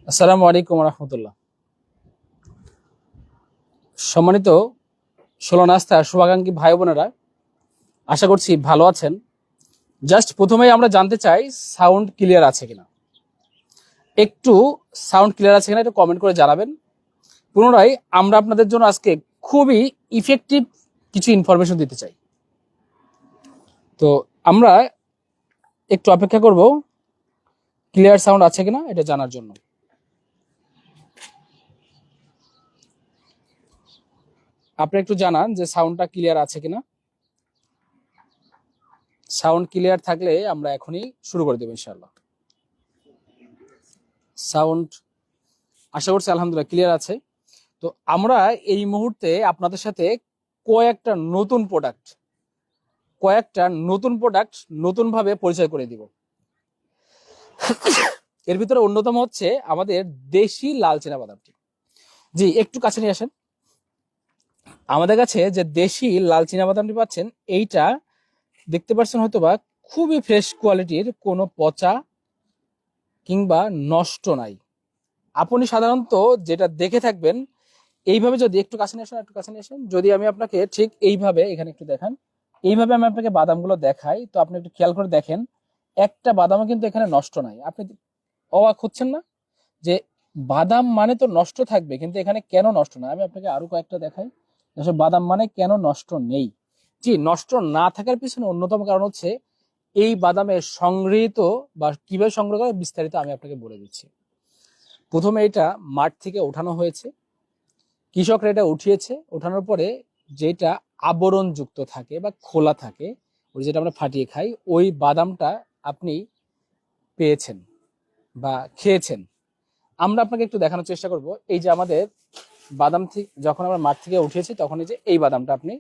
আসসালামু আলাইকুম রহমতুল্লাহ। সম্মানিত ষোলো নাস্তা শুভাকাঙ্ক্ষী ভাই বোনেরা, আশা করছি ভালো আছেন। জাস্ট প্রথমেই আমরা জানতে চাই সাউন্ড ক্লিয়ার আছে কিনা। একটু সাউন্ড ক্লিয়ার আছে কিনা একটু কমেন্ট করে জানাবেন। পুনরায় আমরা আপনাদের জন্য আজকে খুবই ইফেক্টিভ কিছু ইনফরমেশন দিতে চাই। তো আমরা একটু অপেক্ষা করব ক্লিয়ার সাউন্ড আছে কিনা এটা জানার জন্য। আপনি একটু জানান যে সাউন্ডটা ক্লিয়ার আছে কিনা। সাউন্ড ক্লিয়ার থাকলে আমরা এখনই শুরু করে দেবো ইনশাআল্লাহ। সাউন্ড আশা করছি আলহামদুলিল্লাহ ক্লিয়ার আছে। তো আমরা এই মুহূর্তে আপনাদের সাথে কয়েকটা নতুন প্রোডাক্ট নতুন ভাবে পরিচয় করে দিব। এর ভিতরে অন্যতম হচ্ছে আমাদের দেশি লাল চীনা বাদামটি। জি একটু কাছে নিয়ে আসেন। আমাদের কাছে যে দেশি লাল চীনা বাদামটি পাচ্ছেন, এইটা দেখতে পাচ্ছেন হয়তোবা খুবই ফ্রেশ কোয়ালিটির, কোনো পচা কিংবা নষ্ট নাই। আপনি সাধারণত যেটা দেখে থাকবেন এইভাবে, যদি একটু কাছে নিয়ে আসেন, যদি আমি আপনাকে ঠিক এইভাবে এখানে একটু দেখান, এইভাবে আমি আপনাকে বাদামগুলো দেখাই, তো আপনি একটু খেয়াল করে দেখেন একটা বাদামও কিন্তু এখানে নষ্ট নাই। আপনি অবাক হচ্ছেন না যে বাদাম মানে তো নষ্ট থাকবে, কিন্তু এখানে কেন নষ্ট না? আমি আপনাকে আরো কয়েকটা দেখাই আসলে বাদাম মানে কেন নষ্ট নেই। জি, নষ্ট না থাকার পিছনে অন্যতম কারণ হচ্ছে এই বাদামের সংগৃহীত বা কিভাবে সংগ্রহ করে বিস্তারিত আমি আপনাকে বলে দিচ্ছি। প্রথমে এটা মাঠ থেকে ওঠানো হয়েছে, কৃষকরা এটা উঠিয়েছে, ওঠানোর পরে যেটা আবরণ যুক্ত থাকে বা খোলা থাকে, ওই যেটা আমরা ফাটিয়ে খাই, ওই বাদামটা আপনি পেয়েছেন বা খেয়েছেন। আমরা আপনাকে একটু দেখানোর চেষ্টা করব। এই যে আমাদের বাদাম থেকে যখন আমরা মাঠ থেকে উঠিয়েছি তখন এই যে এই বাদামটা আপনি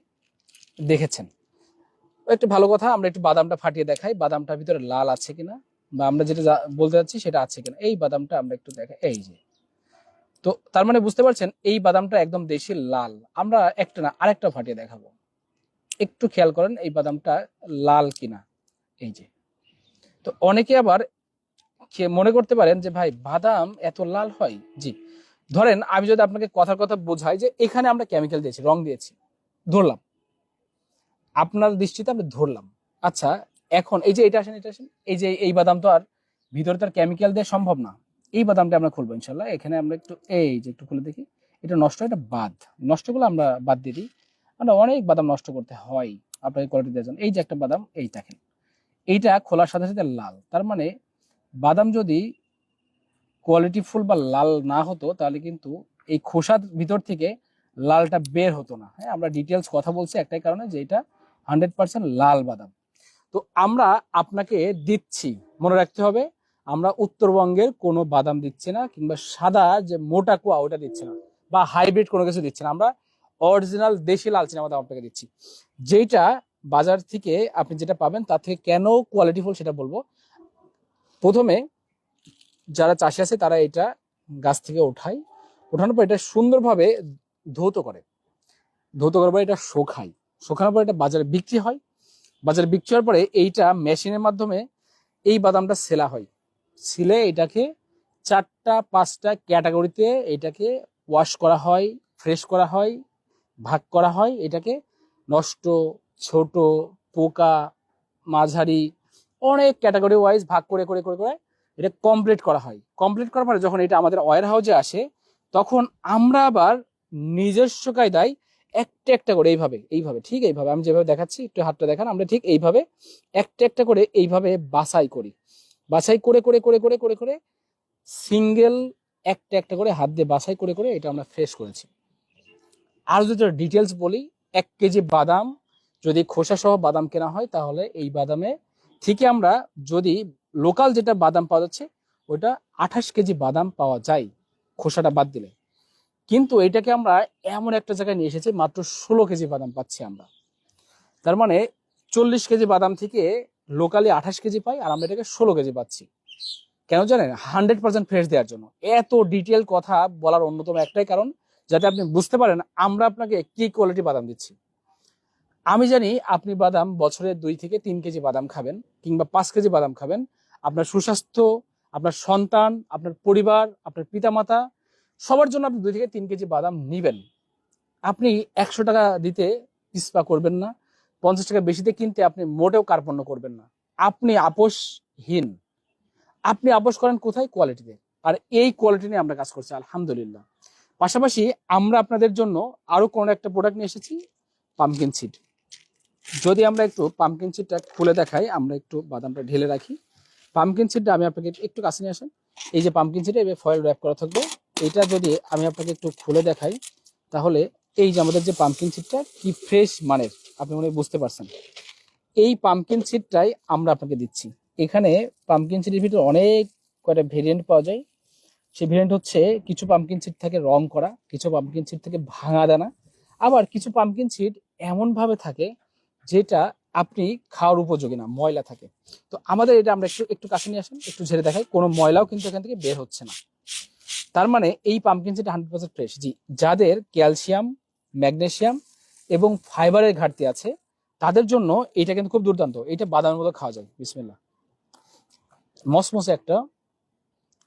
দেখেছেন। একটু ভালো কথা, আমরা একটু বাদামটা ফাটিয়ে দেখাই, বাদামটার ভিতরে লাল আছে কিনা বা আমরা যেটা বলতে চাচ্ছি সেটা আছে কিনা। এই বাদামটা আমরা একটু দেখাই, এই যে। তো তার মানে বুঝতে পারছেন এই বাদামটা একদম দেশি লাল। আমরা একটা না আরেকটা ফাটিয়ে দেখাবো, একটু খেয়াল করেন এই বাদামটা লাল কিনা। এই যে। তো অনেকে আবার মনে করতে পারেন যে ভাই বাদাম এত লাল হয়। জি, ধরেন আমি যদি আপনাকে কথার কথা বোঝাই যে এখানে আমরা কেমিক্যাল দিয়েছি, রং দিয়েছি, ধরলাম আপনার দৃষ্টিতে আমি ধরলাম। আচ্ছা, এখন এই যে এটা আসেন, এই যে এই বাদাম তো আর ভিতরে তার কেমিক্যাল দেওয়া সম্ভব না। এই বাদামটা আমরা খুলবো ইনশাল্লাহ। এখানে আমরা একটু এই যে একটু খুলে দেখি, এটা নষ্ট, এটা বাদ, নষ্টগুলো আমরা বাদ দিয়ে দিই। আমরা অনেক বাদাম নষ্ট করতে হয় আপনাকে কোয়ালিটি দেওয়ার জন্য। এই যে একটা বাদাম, এই দেখেন এইটা খোলার সাথে সাথে লাল, তার মানে বাদাম যদি কোয়ালিটি ফুল বা লাল না হতো তাহলে কিন্তু এই খোসার ভিতর থেকে লালটা বের হতো না। হ্যাঁ, আমরা ডিটেলস কথা বলছি একটাই কারণে যে এটা 100% লাল বাদাম। তো আমরা আপনাকে দিচ্ছি, মনে রাখতে হবে, আমরা উত্তরবঙ্গের কোনো বাদাম দিচ্ছি না, কিংবা সাদা যে মোটা কোয়া ওটা দিচ্ছি না, বা হাইব্রিড কোনো কিছু দিচ্ছি না। আমরা অরিজিনাল দেশি লাল চীনা বাদাম আপনাকে দিচ্ছি, যেটা বাজার থেকে আপনি যেটা পাবেন তার থেকে কেন কোয়ালিটিফুল সেটা বলবো। প্রথমে যারা চাষি আছে তারা এটা গাছ থেকে ওঠায়, ওঠানোর পর এটা সুন্দরভাবে ধৌত করে, ধৌত করার পর এটা শোকায়, শোকানোর পর এটা বাজারে বিক্রি হয়। বাজারে বিক্রি হওয়ার পরে এইটা মেশিনের মাধ্যমে এই বাদামটা সেলা হয়। ছিলে এটাকে 4টা 5টা ক্যাটাগরিতে এটাকে ওয়াশ করা হয়, ফ্রেশ করা হয়, ভাগ করা হয়। এটাকে নষ্ট, ছোট, পোকা, মাঝারি, অনেক ক্যাটাগরি ওয়াইজ ভাগ করে করে করে করে এটা কমপ্লিট করা হয়। কমপ্লিট করার পরে যখন এটা আমাদের ওয়্যার হাউসে আসে, তখন আমরা আবার নিজস্ব কায়দায় একটা একটা করে এইভাবে এইভাবে ঠিক এইভাবে আমি যেভাবে দেখাচ্ছি, একটু হাতটা দেখান, আমরা ঠিক এইভাবে একটা একটা করে এইভাবে বাছাই করি। বাছাই করে করে করে করে করে করে সিঙ্গেল একটা একটা করে হাত দিয়ে বাছাই করে করে এটা আমরা ফ্রেশ করেছি। আর যদি ডিটেলস বলি, 1 কেজি বাদাম যদি খোসা সহ বাদাম কেনা হয় তাহলে এই বাদামে থেকে আমরা যদি লোকাল যেটা বাদাম পাওয়া যাচ্ছে ওইটা 28 কেজি বাদাম পাওয়া যায় খোসাটা বাদ দিলে। কিন্তু এটাকে আমরা এমন একটা জায়গায় নিয়ে এসেছি মাত্র 16 কেজি বাদাম পাচ্ছি আমরা। তার মানে 40 কেজি বাদাম থেকে লোকালি 28 কেজি পাই, আর আমরা এটাকে 16 কেজি পাচ্ছি। কেন জানেন? 100% ফ্রেশ দেওয়ার জন্য। এত ডিটেল কথা বলার অন্যতম একটাই কারণ, যাতে আপনি বুঝতে পারেন আমরা আপনাকে কি কোয়ালিটি বাদাম দিচ্ছি। আমি জানি আপনি বাদাম বছরে 2 থেকে 3 কেজি বাদাম খাবেন, কিংবা 5 কেজি বাদাম খাবেন, আপনার সুস্বাস্থ্য আপনার সন্তান, আপনার পরিবার, আপনার পিতামাতা সবার জন্য আপনি 2 থেকে 3 কেজি বাদাম নিবেন। আপনি 100 টাকা দিতে পিছপা করবেন না, 50 টাকা বেশিতে কিনতে আপনি মোটেও কার্পণ্য করবেন না। আপনি আপোষহীন। আপনি আপোষ করেন কোথায়? কোয়ালিটিতে। আর এই কোয়ালিটি নিয়ে আমরা কাজ করছি আলহামদুলিল্লাহ। পাশাপাশি আমরা আপনাদের জন্য আরো কোনো একটা প্রোডাক্ট নিয়ে এসেছি, পামকিন সিড। যদি আমরা একটু পামকিন সিডটা খুলে দেখাই, আমরা একটু বাদামটা ঢেলে রাখি। পামকিন সিডটা আমি আপনাকে একটু কাছে নিয়ে আসেন। এই যে পামকিন সিডে ফয়েল র‍্যাপ করা থাকবে, এটা যদি আমি আপনাকে একটু খুলে দেখাই, তাহলে এই যে আমাদের যে পামকিন সিডটা কি ফ্রেশ মানের, আপনি মনে হয় বুঝতে পারছেন। এই পামকিন সিডটাই আমরা আপনাকে দিচ্ছি। এখানে পামকিন সিডের ভিতরে অনেক কয়টা ভেরিয়েন্ট পাওয়া যায়। সেই ভেরিয়েন্ট হচ্ছে, কিছু পামকিন সিড থাকে রং করা, কিছু পামকিন সিড থেকে ভাঙা দানা, আবার কিছু পামকিন সিড এমন ভাবে থাকে যেটা আপনি খাওয়ার উপযোগী না, ময়লা থাকে। তো আমাদের এটা আমরা একটু একটু কাছে নিয়ে আসেন, একটু ঝেড়ে দেখাই, কোনো ময়লাও কিন্তু এখান থেকে বের হচ্ছে না। তার মানে এই পামকিন সিড 100% ফ্রেশ। জি, যাদের ক্যালসিয়াম, ম্যাগনেসিয়াম এবং ফাইবারের ঘাটতি আছে তাদের জন্য এটা কিন্তু খুব দুর্দান্ত। এটা বাদামের মতো খাওয়া যায়। বিসমিল্লাহ। মসমসে একটা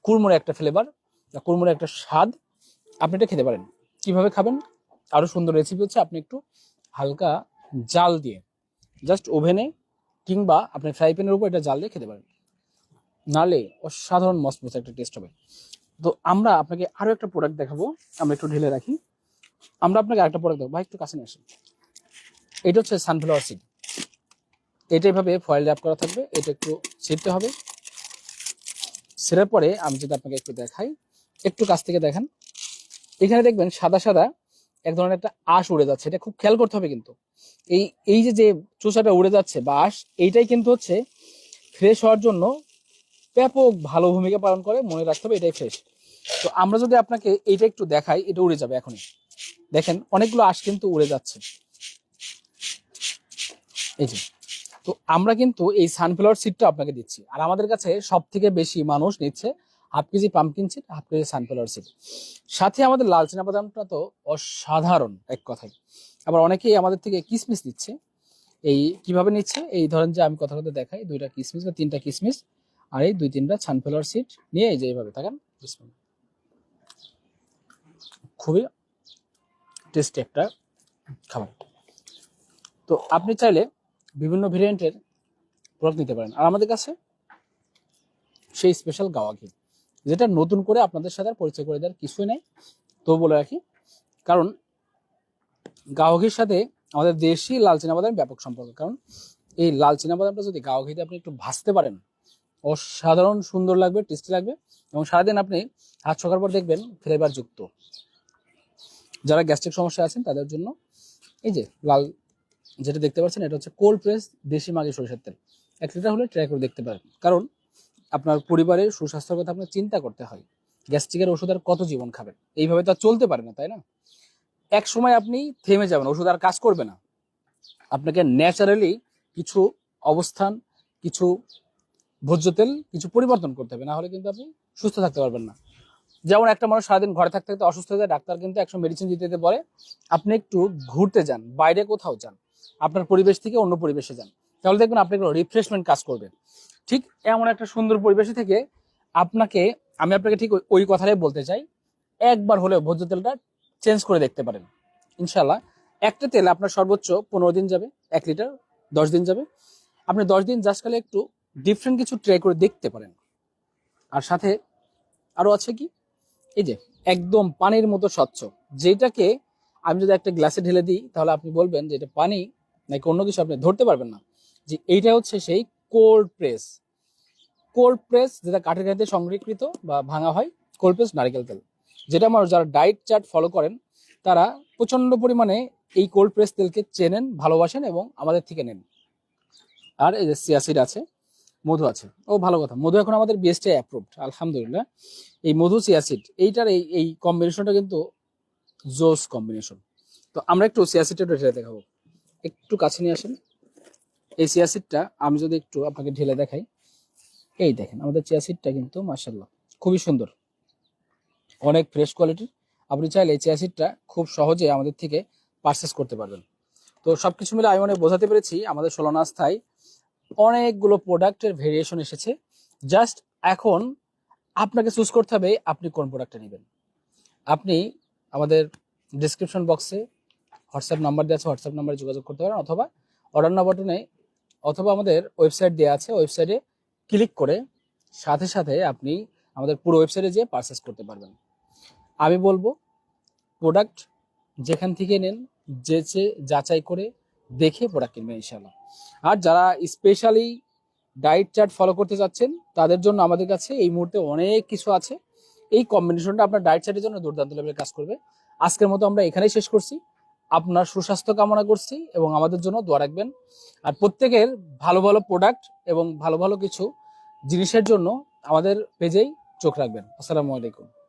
কুড়মুড়ে একটা ফ্লেভার, কুড়মুড়ে একটা স্বাদ। আপনি এটা খেতে পারেন। কিভাবে খাবেন? আরো সুন্দর রেসিপি হচ্ছে, আপনি একটু হালকা জাল দিয়ে, জাস্ট ওভেনে কিংবা আপনি ফ্রাই প্যানের উপর এটা জাল দিয়ে খেতে পারেন, নালে অসাধারণ মসমসে একটা টেস্ট হবে। তো আমরা আপনাকে আরো একটা প্রোডাক্ট দেখাবো, আমরা একটু ঢেলে রাখি। আমরা আপনাকে আরেকটা প্রোডাক্ট দেখাবো, ভাই একটু কাছে নিয়ে আসেন। এটা হচ্ছে সানফ্লাওয়ার সিড। এটা এভাবে ফয়েল র‍্যাপ করা থাকবে, এটা একটু ছিঁড়তে হবে। ছিঁড়ার পরে আমি যদি আপনাকে একটু দেখাই, একটু কাছ থেকে দেখেন, এখানে দেখবেন সাদা সাদা এক ধরনের একটা আঁশ উড়ে যাচ্ছে। এটা খুব খেয়াল করতে হবে কিন্তু, এই এই যে যে চোষাটা উড়ে যাচ্ছে বা আঁশ, এইটাই কিন্তু হচ্ছে ফ্রেশ হওয়ার জন্য ব্যাপক ভালো ভূমিকা পালন করে। মনে রাখতে হবে এটাই ফ্রেশ। তো আমরা যদি আপনাকে এইটা একটু দেখাই, এটা উড়ে যাবে এখনই। দেখেন অনেকগুলো আঁশ কিন্তু উড়ে যাচ্ছে, এই যে। তো আমরা কিন্তু এই সানফ্লাওয়ার সিডটা আপনাকে দিচ্ছি, আর আমাদের কাছে সব থেকে বেশি মানুষ নিচ্ছে 1/2 KG pumpkin seed, 1/2 KG sunflower seed. সাথে আমাদের লাল চীনা বাদামটা তো অসাধারণ এক কথায়। আবার অনেকেই আমাদের থেকে কিসমিস নিচ্ছে। এই কিভাবে নিচ্ছে, এই ধরেন যে আমি কথা কথা দেখাই, 2টা কিসমিস বা 3টা কিসমিস আর এই 2-3টা সানফ্লাওয়ার সিড নিয়ে এই যে এইভাবে থাকেন। খুবই টেস্টি একটা খাবার। তো আপনি চাইলে বিভিন্ন ভেরিয়েন্টের প্রোডাক্ট নিতে পারেন। আর আমাদের কাছে সেই স্পেশাল গাওয়া ঘি, যেটা নতুন করে আপনাদের সাথে পরিচয় করে দেওয়ার কিছুই নেই, তো বলে রাখি। কারণ গাওয়া ঘির সাথে আমাদের দেশি লাল চীনা বাদামের ব্যাপক সম্পর্ক। কারণ এই লাল চীনা বাদামটা যদি গাওয়া ঘিতে আপনি একটু ভাজতে পারেন, অসাধারণ সুন্দর লাগবে, টেস্টি লাগবে, এবং সারাদিন আপনি হাত সকার পর দেখবেন ফ্লেভার যুক্ত। যারা গ্যাস্ট্রিক সমস্যা আছেন তাদের জন্য এই যে লাল যেটা দেখতে পাচ্ছেন, এটা হচ্ছে কোল্ড প্রেস দেশি মাগি সরিষার তেল। 1 লিটার হলে ট্রাই করে দেখতে পারেন। কারণ আপনার পরিবারের সুস্বাস্থ্যের কথা আপনার চিন্তা করতে হয়। গ্যাস্ট্রিকের ওষুধ আর কত জীবন খাবেন? এইভাবে তো আর চলতে পারে না, তাই না? এক সময় আপনি থেমে যাবেন, ওষুধ আর কাজ করবে না। আপনাকে ন্যাচারালি কিছু অবস্থান, কিছু ভোজ্য তেল, কিছু পরিবর্তন করতে হবে, না হলে কিন্তু আপনি সুস্থ থাকতে পারবেন না। যেমন একটা মানুষ সারাদিন ঘরে থাকতে থাকতে অসুস্থ হয়ে যায়, ডাক্তার কিন্তু 100 মেডিসিন দিতে দিতে বলে আপনি একটু ঘুরতে যান, বাইরে কোথাও যান, আপনার পরিবেশ থেকে অন্য পরিবেশে যান, তাহলে দেখবেন আপনি রিফ্রেশমেন্ট কাজ করবে। ঠিক এমন একটা সুন্দর পরিবেশে থেকে আমি আপনাকে ঠিক ওই কথাটাই বলতে চাই, একবার হলেও ভোজ্য তেলটা চেঞ্জ করে দেখতে পারেন। ইনশাল্লাহ একটা তেল আপনার সর্বোচ্চ 15 দিন যাবে, 1 লিটার 10 দিন যাবে। আপনি 10 দিন জাস্ট খালি একটু ডিফারেন্ট কিছু ট্রাই করে দেখতে পারেন। আর সাথে আরো আছে কি, এই যে একদম পানির মতো স্বচ্ছ, যেটাকে আমি যদি একটা গ্লাসে ঢেলে দিই তাহলে আপনি বলবেন যে এটা পানি নাকি অন্য কিছু, আপনি ধরতে পারবেন না। যে এইটা হচ্ছে সেই কোল্ড প্রেস। কোল্ড প্রেস যেটা কাঠের গাড়িতে সংরক্ষিত বা ভাঙা হয়, কোল্ড প্রেস নারকেল তেল, যেটা আমার যারা ডায়েট চার্ট ফলো করেন তারা প্রচন্ড পরিমাণে এই কোল্ড প্রেস তেলকে চেনেন, ভালোবাসেন এবং আমাদের থেকে নেন। আর এই যে সিয়াসিড আছে, মধু আছে। ও ভালো কথা, মধু এখন আমাদের বিএসটিআই অ্যাপ্রুভড আলহামদুলিল্লাহ। এই মধু সিয়াসিড এইটার এই কম্বিনেশনটা কিন্তু জোস কম্বিনেশন। তো আমরা একটু সিয়াসিডটা ঢেলে দেখাবো, একটু কাছে নিয়ে আসেন। এই সিয়াসিডটা আমি যদি একটু আপনাকে ঢেলে দেখাই, এই দেখেন আমাদের চিয়াসিডটা কিন্তু মাশাআল্লাহ খুবই সুন্দর, অনেক ফ্রেশ কোয়ালিটির। আপনি চাইলে এই চিয়াসিডটা খুব সহজে আমাদের থেকে পারচেস করতে পারবেন। তো সবকিছু মিলে আমি মনে বোঝাতে পেরেছি আমাদের ষোলনাস্থায় অনেকগুলো প্রোডাক্টের ভেরিয়েশন এসেছে। জাস্ট এখন আপনাকে চুজ করতে হবে আপনি কোন প্রোডাক্টটা নেবেন। আপনি আমাদের ডিসক্রিপশন বক্সে হোয়াটসঅ্যাপ নাম্বার দেওয়া আছে, হোয়াটসঅ্যাপ নাম্বারে যোগাযোগ করতে পারেন, অথবা অর্ডার নাও বাটনে, অথবা আমাদের ওয়েবসাইট দেওয়া আছে, ওয়েবসাইটে ক্লিক করে সাথে সাথে আপনি আমাদের পুরো ওয়েবসাইটে যেয়ে পারচেস করতে পারবেন। আমি বলবো প্রোডাক্ট যেখান থেকে নেন যেচে যাচাই করে দেখে প্রোডাক্ট কিনবেন ইনশাল্লাহ। আর যারা স্পেশালি ডায়েট চার্ট ফলো করতে যাচ্ছেন তাদের জন্য আমাদের কাছে এই মুহূর্তে অনেক কিছু আছে। এই কম্বিনেশনটা আপনার ডায়েট চার্টের জন্য দুর্দান্ত লেভেলে কাজ করবে। আজকের মতো আমরা এখানেই শেষ করছি। আপনার সুস্বাস্থ্য কামনা করছি এবং আমাদের জন্য দোয়া রাখবেন। আর প্রত্যেকের ভালো ভালো প্রোডাক্ট এবং ভালো ভালো কিছু জিনিসের জন্য আমাদের পেজেই চোখ রাখবেন। আসসালামু আলাইকুম।